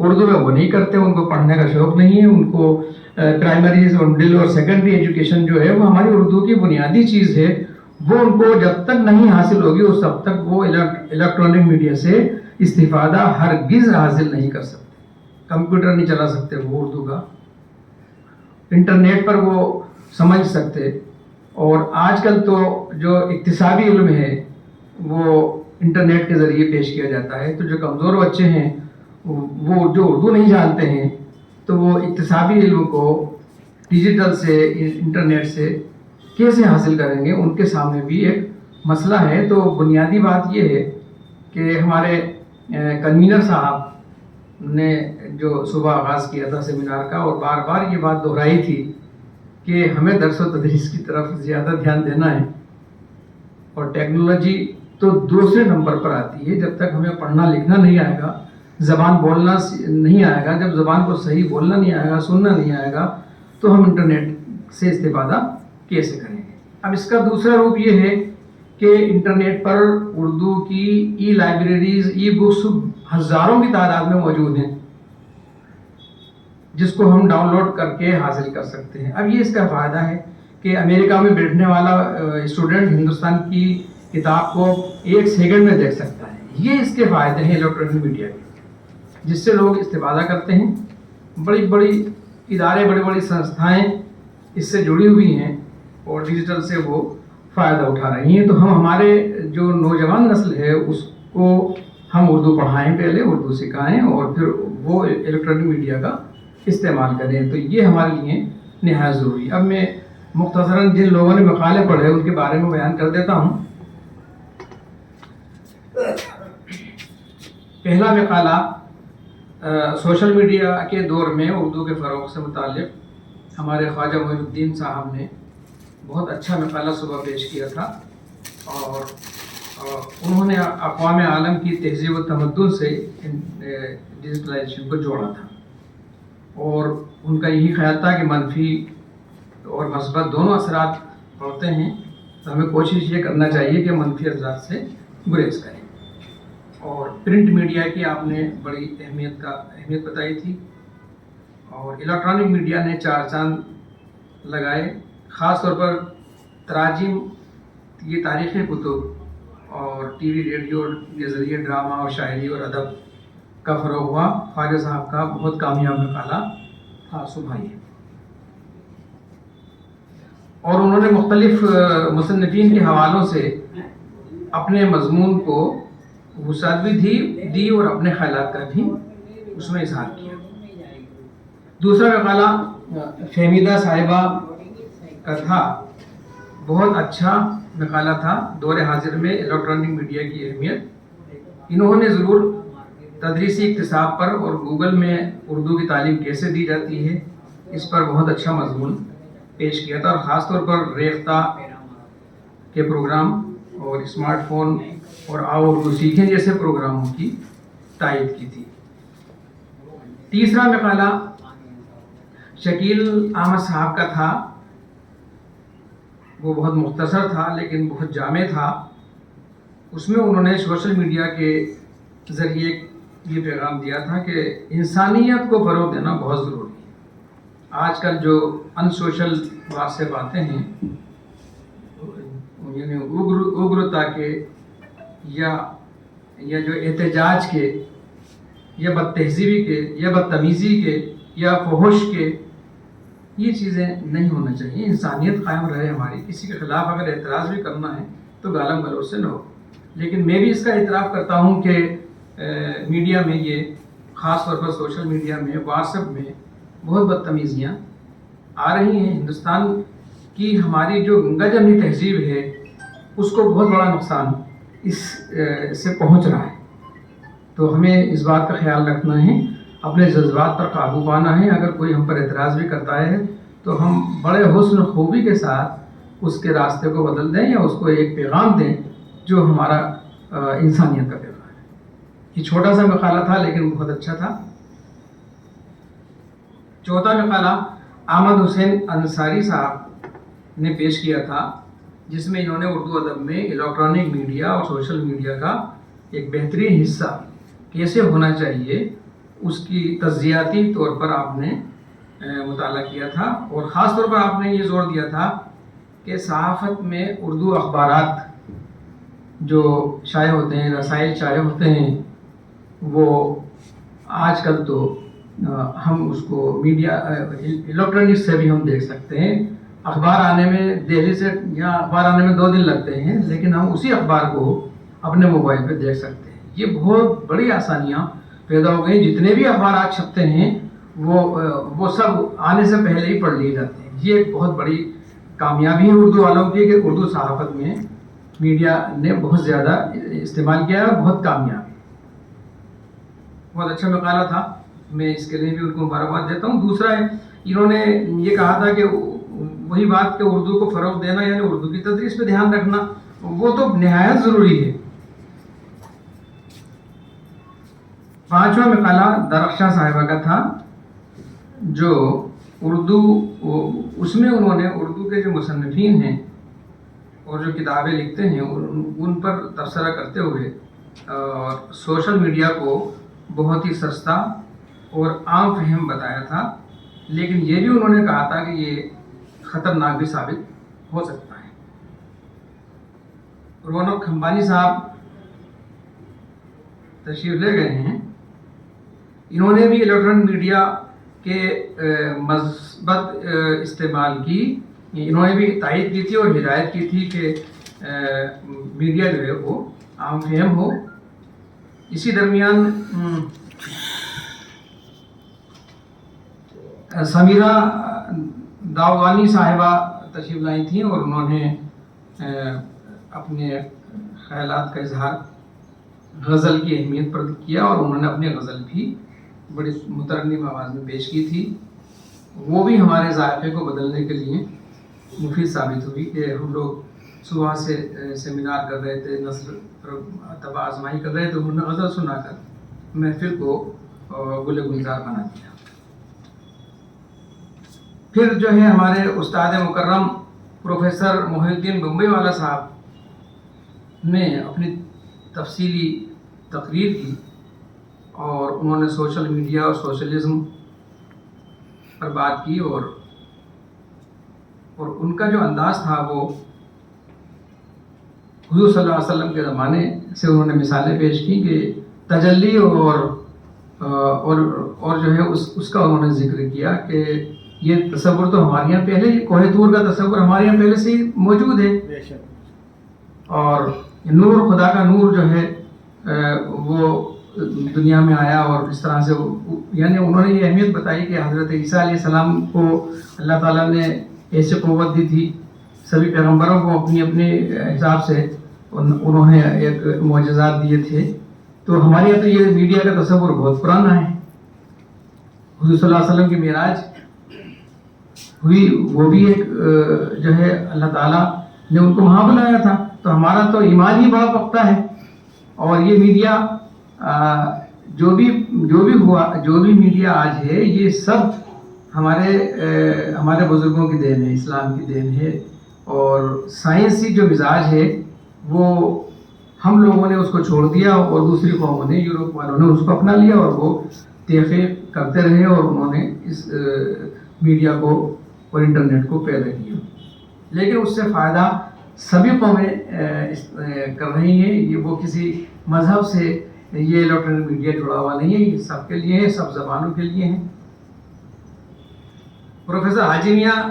اردو میں وہ نہیں کرتے, ان کو پڑھنے کا شوق نہیں ہے. ان کو پرائمری مڈل اور سیکنڈری ایجوکیشن جو ہے وہ ہماری اردو کی بنیادی چیز ہے, وہ ان کو جب تک نہیں حاصل ہوگی اس تب تک وہ الیکٹرانک میڈیا سے استفادہ ہرگز حاصل نہیں کر سکتے. کمپیوٹر نہیں چلا سکتے وہ اردو کا, انٹرنیٹ پر وہ سمجھ سکتے. اور آج کل تو جو اکتسابی علم ہے وہ انٹرنیٹ کے ذریعے پیش کیا جاتا ہے, تو جو کمزور بچے ہیں وہ جو اردو نہیں جانتے ہیں تو وہ اکتسابی علم کو ڈیجیٹل سے انٹرنیٹ سے کیسے حاصل کریں گے, ان کے سامنے بھی ایک مسئلہ ہے. تو بنیادی بات یہ ہے کہ ہمارے کنوینر صاحب نے جو صبح آغاز کیا تھا سیمینار کا, اور بار بار یہ بات دہرائی تھی کہ ہمیں درس و تدریس کی طرف زیادہ دھیان دینا ہے, اور ٹیکنالوجی تو دوسرے نمبر پر آتی ہے. جب تک ہمیں پڑھنا لکھنا نہیں آئے گا, زبان بولنا نہیں آئے گا, جب زبان کو صحیح بولنا نہیں آئے گا, سننا نہیں آئے گا, تو ہم انٹرنیٹ سے استفادہ کیسے کریں گے. اب اس کا دوسرا روپ یہ ہے کہ انٹرنیٹ پر اردو کی ای لائبریریز, ای بکس ہزاروں کی تعداد میں موجود ہیں جس کو ہم ڈاؤن لوڈ کر کے حاصل کر سکتے ہیں. اب یہ اس کا فائدہ ہے کہ امریکہ میں بیٹھنے والا اسٹوڈنٹ ہندوستان کی کتاب کو 1 سیکنڈ میں دیکھ سکتا ہے. یہ اس کے فائدے ہیں الیکٹرانک میڈیا کے, جس سے لوگ استفادہ کرتے ہیں. بڑی بڑی ادارے, بڑی بڑی سنستھائیں اس سے جڑی ہوئی ہیں اور ڈیجیٹل سے وہ فائدہ اٹھا رہی ہیں. تو ہم ہمارے جو نوجوان نسل ہے اس کو ہم اردو پڑھائیں, پہلے اردو سکھائیں, اور پھر وہ الیکٹرانک میڈیا کا استعمال کریں. تو یہ ہمارے لیے نہایت ضروری ہے. اب میں مختصراً جن لوگوں نے مقالے پڑھے ان کے بارے میں بیان کر دیتا ہوں. پہلا مقالہ سوشل میڈیا کے دور میں اردو کے فروغ سے متعلق ہمارے خواجہ معین الدین صاحب نے بہت اچھا مقالہ صبح پیش کیا تھا, اور انہوں نے اقوام عالم کی تہذیب و تمدن سے ڈیجیٹلائزیشن کو جوڑا تھا, اور ان کا یہی خیال تھا کہ منفی اور مثبت دونوں اثرات پڑتے ہیں, تو ہمیں کوشش یہ کرنا چاہیے کہ منفی اثرات سے گریز کریں. اور پرنٹ میڈیا کی آپ نے بڑی اہمیت بتائی تھی, اور الیکٹرانک میڈیا نے 4 چاند لگائے. خاص طور پر تراجم, یہ تاریخی کتب اور ٹی وی ریڈیو کے ذریعے ڈرامہ اور شاعری اور ادب کا فروغ ہوا. خواجہ صاحب کا بہت کامیاب مقالہ تھا صبح یہ, اور انہوں نے مختلف مصنفین کے حوالوں سے اپنے مضمون کو وسعت بھی دی اور اپنے خیالات کا بھی اس میں اظہار کیا. دوسرا مقالہ فہمیدہ صاحبہ کا تھا, بہت اچھا مقالہ تھا. دور حاضر میں الیکٹرانک میڈیا کی اہمیت, انہوں نے ضرور تدریسی اکتساب پر اور گوگل میں اردو کی تعلیم کیسے دی جاتی ہے اس پر بہت اچھا مضمون پیش کیا تھا, اور خاص طور پر ریختہ کے پروگرام اور اسمارٹ فون اور آؤ اردو سیکھیں جیسے پروگراموں کی تائید کی تھی. تیسرا مقالہ شکیل احمد صاحب کا تھا, وہ بہت مختصر تھا لیکن بہت جامع تھا. اس میں انہوں نے سوشل میڈیا کے ذریعے یہ پیغام دیا تھا کہ انسانیت کو فروغ دینا بہت ضروری ہے. آج کل جو ان سوشل بات سے باتیں ہیں, یعنی اگرتا کے یا جو احتجاج کے یا بد تہذیبی کے یا بدتمیزی کے یا فحش کے, یہ چیزیں نہیں ہونا چاہیے. انسانیت قائم رہے ہماری. کسی کے خلاف اگر اعتراض بھی کرنا ہے تو گالم گلوچ سے نہ ہو. لیکن میں بھی اس کا اعتراف کرتا ہوں کہ میڈیا میں یہ خاص طور پر سوشل میڈیا میں واٹس ایپ میں بہت بدتمیزیاں آ رہی ہیں. ہندوستان کی ہماری جو گنگا جمنی تہذیب ہے اس کو بہت بڑا نقصان اس سے پہنچ رہا ہے. تو ہمیں اس بات کا خیال رکھنا ہے, اپنے جذبات پر قابو پانا ہے. اگر کوئی ہم پر اعتراض بھی کرتا ہے تو ہم بڑے حسن خوبی کے ساتھ اس کے راستے کو بدل دیں یا اس کو ایک پیغام دیں جو ہمارا انسانیت کا پیغام ہے. یہ چھوٹا سا مقالہ تھا لیکن بہت اچھا تھا. چوتھا مقالہ احمد حسین انصاری صاحب نے پیش کیا تھا, جس میں انہوں نے اردو ادب میں الیکٹرانک میڈیا اور سوشل میڈیا کا ایک بہترین حصہ کیسے ہونا چاہیے اس کی تجزیاتی طور پر آپ نے مطالعہ کیا تھا، اور خاص طور پر آپ نے یہ زور دیا تھا کہ صحافت میں اردو اخبارات جو شائع ہوتے ہیں، رسائل شائع ہوتے ہیں، وہ آج کل تو ہم اس کو میڈیا الیکٹرانک سے بھی ہم دیکھ سکتے ہیں. اخبار آنے میں دہلی سے یہاں اخبار آنے میں 2 دن لگتے ہیں، لیکن ہم اسی اخبار کو اپنے موبائل پہ دیکھ سکتے ہیں. یہ بہت بڑی آسانیاں پیدا ہو گئی. جتنے بھی اخبارات چھپتے ہیں وہ سب آنے سے پہلے ہی پڑھ لیے جاتے ہیں. یہ ایک بہت بڑی کامیابی ہے اردو والوں کی کہ اردو صحافت میں میڈیا نے بہت زیادہ استعمال کیا ہے اور بہت کامیاب ہے. بہت اچھا مقالہ تھا، میں اس کے لیے بھی ان کو مبارکباد دیتا ہوں. دوسرا ہے، انہوں نے یہ کہا تھا کہ وہی بات کہ اردو کو فروغ دینا یعنی اردو کی تدریس پہ دھیان رکھنا، وہ تو نہایت ضروری ہے. 5واں مقالہ درخشاں صاحبہ کا تھا، جو اردو، اس میں انہوں نے اردو کے جو مصنفین ہیں اور جو کتابیں لکھتے ہیں ان پر تبصرہ کرتے ہوئے سوشل میڈیا کو بہت ہی سستا اور عام فہم بتایا تھا. لیکن یہ بھی انہوں نے کہا تھا کہ یہ خطرناک بھی ثابت ہو سکتا ہے. رونق کھمبانی صاحب تشریف لے گئے ہیں. انہوں نے بھی الیکٹرانک میڈیا کے مثبت استعمال کی. انہوں نے بھی تائید کی تھی اور ہدایت کی تھی کہ میڈیا جو ہے وہ عام فہم ہو. اسی درمیان سمیرہ داوانی صاحبہ تشریف لائی تھیں اور انہوں نے اپنے خیالات کا اظہار غزل کی اہمیت پر کیا، اور انہوں نے اپنی غزل بھی بڑی مترنم آواز میں پیش کی تھی. وہ بھی ہمارے ذائقے کو بدلنے کے لیے مفید ثابت ہوئی کہ ہم لوگ صبح سے سیمینار کر رہے تھے، نثر طبع آزمائی کر رہے تھے، انہوں نے غزل سنا کر محفل کو گل گلزار بنا دیا. پھر جو ہے ہمارے استاد مکرم پروفیسر محی الدین بمبئی والا صاحب نے اپنی تفصیلی تقریر کی، اور انہوں نے سوشل میڈیا اور سوشلزم پر بات کی، اور ان کا جو انداز تھا وہ حضور صلی اللہ علیہ وسلم کے زمانے سے انہوں نے مثالیں پیش کی کہ تجلی اور جو ہے اس کا انہوں نے ذکر کیا کہ یہ تصور تو ہمارے یہاں پہلے، کوہ طور کا تصور ہمارے یہاں پہلے سے ہی موجود ہے، اور نور، خدا کا نور جو ہے وہ دنیا میں آیا، اور اس طرح سے یعنی انہوں نے یہ اہمیت بتائی کہ حضرت عیسیٰ علیہ السلام کو اللہ تعالیٰ نے ایسے قوت دی تھی. سبھی پیغمبروں کو اپنی حساب سے انہوں نے ایک معجزات دیے تھے. تو ہمارے یہاں تو یہ میڈیا کا تصور بہت پرانا ہے. حضور صلی اللہ علیہ وسلم کی معراج ہوئی، وہ بھی ایک جو ہے اللہ تعالیٰ نے ان کو وہاں بلایا تھا. تو ہمارا تو ایمان ہی بڑا پختہ ہے. اور یہ میڈیا جو بھی ہوا، جو بھی میڈیا آج ہے، یہ سب ہمارے بزرگوں کی دین ہے، اسلام کی دین ہے. اور سائنسی جو مزاج ہے وہ ہم لوگوں نے اس کو چھوڑ دیا، اور دوسری قوموں نے، یورپ والوں نے اس کو اپنا لیا، اور وہ تحقیق کرتے رہے، اور انہوں نے اس میڈیا کو اور انٹرنیٹ کو پیدا کیا. لیکن اس سے فائدہ سبھی قومیں کر رہی ہیں. یہ وہ کسی مذہب سے یہ الیکٹرانک میڈیا جڑا ہوا نہیں ہے، یہ سب کے لیے ہے، سب زبانوں کے لیے ہیں. پروفیسر حاجی میاں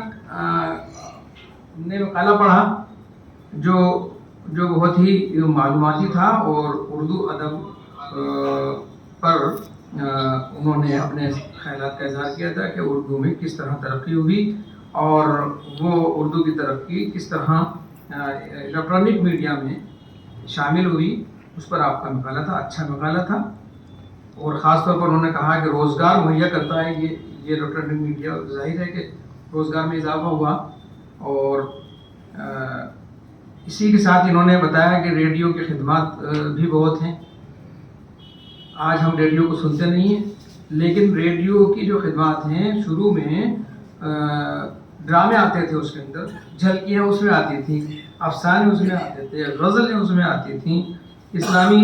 نے مقالہ پڑھا جو بہت ہی معلوماتی تھا، اور اردو ادب پر انہوں نے اپنے خیالات کا اظہار کیا تھا کہ اردو میں کس طرح ترقی ہوئی، اور وہ اردو کی ترقی کس طرح الیکٹرانک میڈیا میں شامل ہوئی. اس پر آپ کا مقالہ تھا، اچھا مقالہ تھا. اور خاص طور پر انہوں نے کہا کہ روزگار مہیا کرتا ہے یہ الیکٹرانک میڈیا. ظاہر ہے کہ روزگار میں اضافہ ہوا. اور اسی کے ساتھ انہوں نے بتایا کہ ریڈیو کی خدمات بھی بہت ہیں. آج ہم ریڈیو کو سنتے نہیں ہیں، لیکن ریڈیو کی جو خدمات ہیں، شروع میں ڈرامے آتے تھے، اس کے اندر جھلکیاں اس میں آتی تھیں، افسانے اس میں آتے تھے، غزلیں اس میں آتی تھیں، اسلامی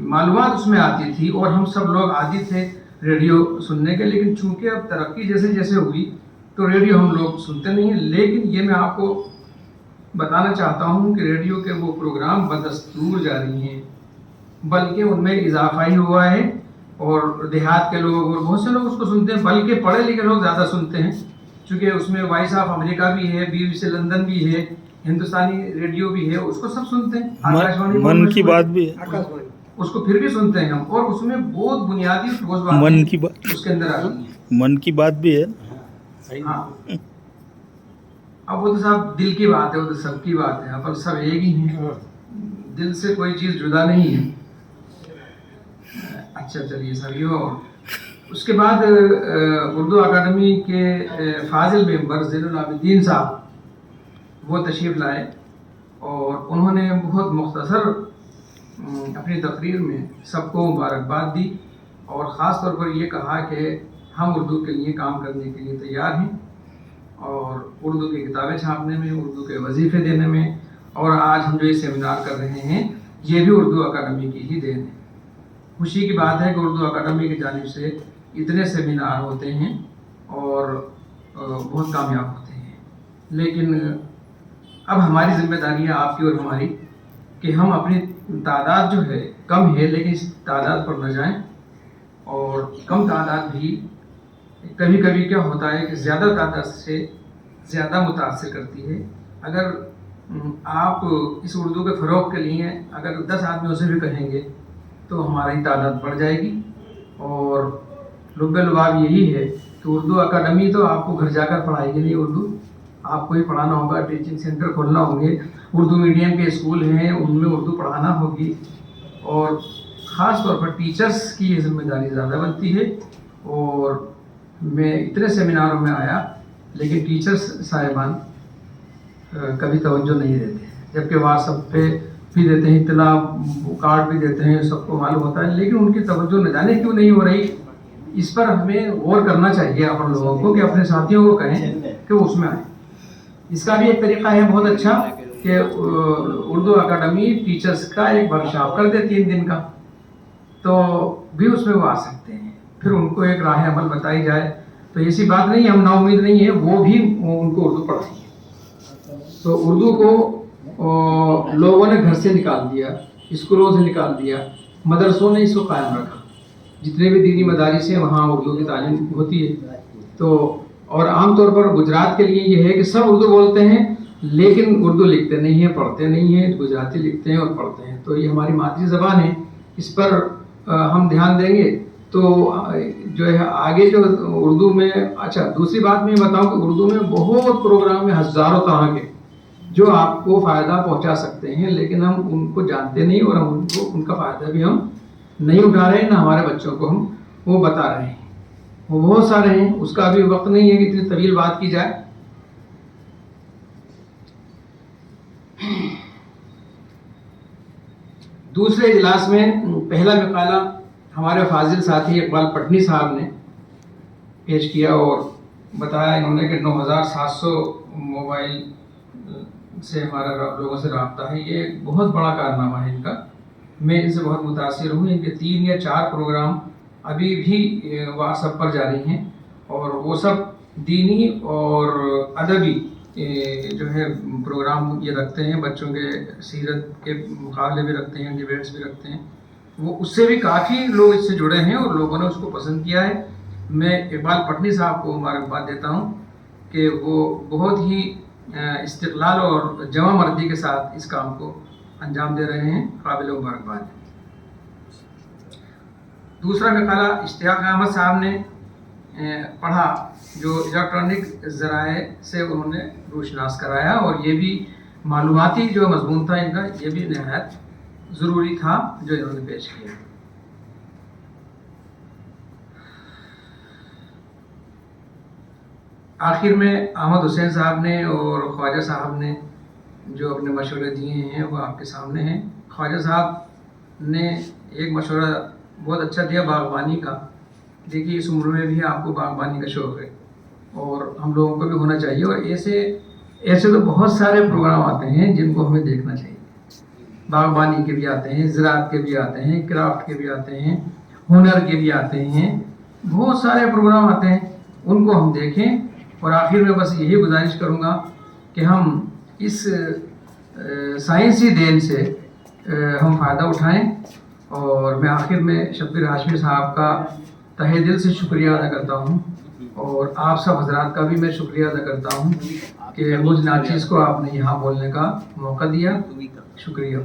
معلومات اس میں آتی تھی اور ہم سب لوگ عادی تھے ریڈیو سننے کے. لیکن چونکہ اب ترقی جیسے جیسے ہوئی تو ریڈیو ہم لوگ سنتے نہیں ہیں. لیکن یہ میں آپ کو بتانا چاہتا ہوں کہ ریڈیو کے وہ پروگرام بدستور جاری ہیں، بلکہ ان میں اضافہ ہی ہوا ہے. اور دیہات کے لوگ اور بہت سے لوگ اس کو سنتے ہیں، بلکہ پڑھے لکھے لوگ زیادہ سنتے ہیں، چونکہ اس میں وائس آف امریکہ بھی ہے، BBC لندن بھی ہے، ہندوستانی ریڈیو بھی ہے، اس کو سب سنتے ہیں. آکاشوانی من کی بات بھی ہے، اس کو پھر بھی سنتے ہیں ہم، اور اس میں بہت بنیادی ٹھوس باتیں اس کے اندر آتی ہیں. من کی بات بھی ہے. ہاں، اب وہ تو صاحب دل کی بات ہے، وہ تو سب کی بات ہے، اپن سب ایک ہی ہیں، دل سے کوئی چیز جدا نہیں ہے. اچھا چلیے سر. یہ اس کے بعد اردو اکیڈمی کے فاضل ممبر زین العابدین صاحب وہ تشریف لائے اور انہوں نے بہت مختصر اپنی تقریر میں سب کو مبارکباد دی اور خاص طور پر یہ کہا کہ ہم اردو کے لیے کام کرنے کے لیے تیار ہیں اور اردو کی کتابیں چھاپنے میں، اردو کے وظیفے دینے میں، اور آج ہم جو یہ سیمینار کر رہے ہیں یہ بھی اردو اکیڈمی کی ہی دین ہے. خوشی کی بات ہے کہ اردو اکیڈمی کی جانب سے اتنے سیمینار ہوتے ہیں اور بہت کامیاب ہوتے ہیں. لیکن اب ہماری ذمہ داری ہے، آپ کی اور ہماری، کہ ہم اپنی تعداد جو ہے کم ہے لیکن اس تعداد پر نہ جائیں. اور کم تعداد بھی کبھی کبھی کیا ہوتا ہے کہ زیادہ تعداد سے زیادہ متاثر کرتی ہے. اگر آپ اس اردو کے فروغ کے لیے اگر 10 آدمیوں سے بھی کہیں گے تو ہماری تعداد بڑھ جائے گی. اور لب لباب یہی ہے کہ اردو اکیڈمی تو آپ کو گھر جا کر پڑھائے گی نہیں، اردو آپ کو ہی پڑھانا ہوگا. ٹیچنگ سینٹر کھولنا ہوں گے، اردو میڈیم کے اسکول ہیں ان میں اردو پڑھانا ہوگی. اور خاص طور پر ٹیچرز کی یہ ذمہ داری زیادہ بنتی ہے. اور میں اتنے سیمیناروں میں آیا لیکن ٹیچرز صاحبان کبھی توجہ نہیں دیتے، جبکہ واٹس ایپ پہ بھی دیتے ہیں اطلاع، کارڈ بھی دیتے ہیں، سب کو معلوم ہوتا ہے، لیکن ان کی توجہ نہ جانے کیوں نہیں ہو رہی. اس پر ہمیں غور کرنا چاہیے اپنے لوگوں کو کہ اپنے ساتھیوں کو کہیں کہ وہ اس میں آئیں. اس کا بھی ایک طریقہ ہے بہت اچھا کہ اردو اکیڈمی ٹیچرز کا ایک ورکشاپ کر دے 3 دن کا، تو بھی اس میں وہ آ سکتے ہیں. پھر ان کو ایک راہ عمل بتائی جائے تو ایسی بات نہیں، ہم نا امید نہیں ہے، وہ بھی ان کو اردو پڑھائیں گے. تو اردو کو لوگوں نے گھر سے نکال دیا، اسکولوں سے نکال دیا، مدرسوں نے اس کو قائم رکھا. جتنے بھی دینی مدارس ہیں وہاں اردو کی تعلیم ہوتی ہے. تو اور عام طور پر گجرات کے لیے یہ ہے کہ سب اردو بولتے ہیں لیکن اردو لکھتے نہیں ہیں، پڑھتے نہیں ہیں. گجراتی لکھتے ہیں اور پڑھتے ہیں. تو یہ ہماری مادری زبان ہے، اس پر ہم دھیان دیں گے تو جو ہے آگے جو اردو میں. اچھا دوسری بات میں یہ بتاؤں کہ اردو میں بہت پروگرام ہیں ہزاروں طرح کے جو آپ کو فائدہ پہنچا سکتے ہیں، لیکن ہم ان کو جانتے نہیں اور ہم ان کا فائدہ بھی ہم نہیں اٹھا رہے ہیں، نہ ہمارے بچوں کو ہم وہ بتا رہے ہیں. وہ بہت سارے ہیں، اس کا بھی وقت نہیں ہے کہ اتنی طویل بات کی جائے. دوسرے اجلاس میں پہلا مقالہ ہمارے فاضل ساتھی اقبال پٹنی صاحب نے پیش کیا اور بتایا انہوں نے کہ 9700 موبائل سے ہمارا لوگوں سے رابطہ ہے. یہ ایک بہت بڑا کارنامہ ہے ان کا. میں ان سے بہت متاثر ہوں. ان کے 3 یا 4 پروگرام ابھی بھی واٹس ایپ پر جاری ہیں اور وہ سب دینی اور ادبی جو ہے پروگرام یہ رکھتے ہیں. بچوں کے سیرت کے مقابلے بھی رکھتے ہیں، ڈیبیٹس بھی رکھتے ہیں. وہ اس سے بھی کافی لوگ اس سے جڑے ہیں اور لوگوں نے اس کو پسند کیا ہے. میں اقبال پٹنی صاحب کو مبارکباد دیتا ہوں کہ وہ بہت ہی استقلال اور جمع مردی کے ساتھ اس کام کو انجام دے رہے ہیں. قابل مبارکباد. دوسرا مقالہ اشتیاق احمد صاحب نے پڑھا جو الیکٹرانک ذرائع سے انہوں نے روشناس کرایا اور یہ بھی معلوماتی جو مضمون تھا ان کا یہ بھی نہایت ضروری تھا جو انہوں نے پیش کیا. آخر میں احمد حسین صاحب نے اور خواجہ صاحب نے جو اپنے مشورے دیے ہیں وہ آپ کے سامنے ہیں. خواجہ صاحب نے ایک مشورہ بہت اچھا دیا باغبانی کا. دیکھیے اس عمر میں بھی آپ کو باغبانی کا شوق ہے اور ہم لوگوں کو بھی ہونا چاہیے. اور ایسے تو بہت سارے پروگرام آتے ہیں جن کو ہمیں دیکھنا چاہیے. باغبانی کے بھی آتے ہیں، زراعت کے بھی آتے ہیں، کرافٹ کے بھی آتے ہیں، ہنر کے بھی آتے ہیں، بہت سارے پروگرام آتے ہیں، ان کو ہم دیکھیں. اور آخر میں بس یہی گزارش کروں گا کہ ہم اس سائنسی دین سے ہم فائدہ اٹھائیں. اور میں آخر میں شبیر ہاشمی صاحب کا تہہ دل سے شکریہ ادا کرتا ہوں، اور آپ سب حضرات کا بھی میں شکریہ ادا کرتا ہوں کہ مجھ ناچیز کو آپ نے یہاں بولنے کا موقع دیا. شکریہ.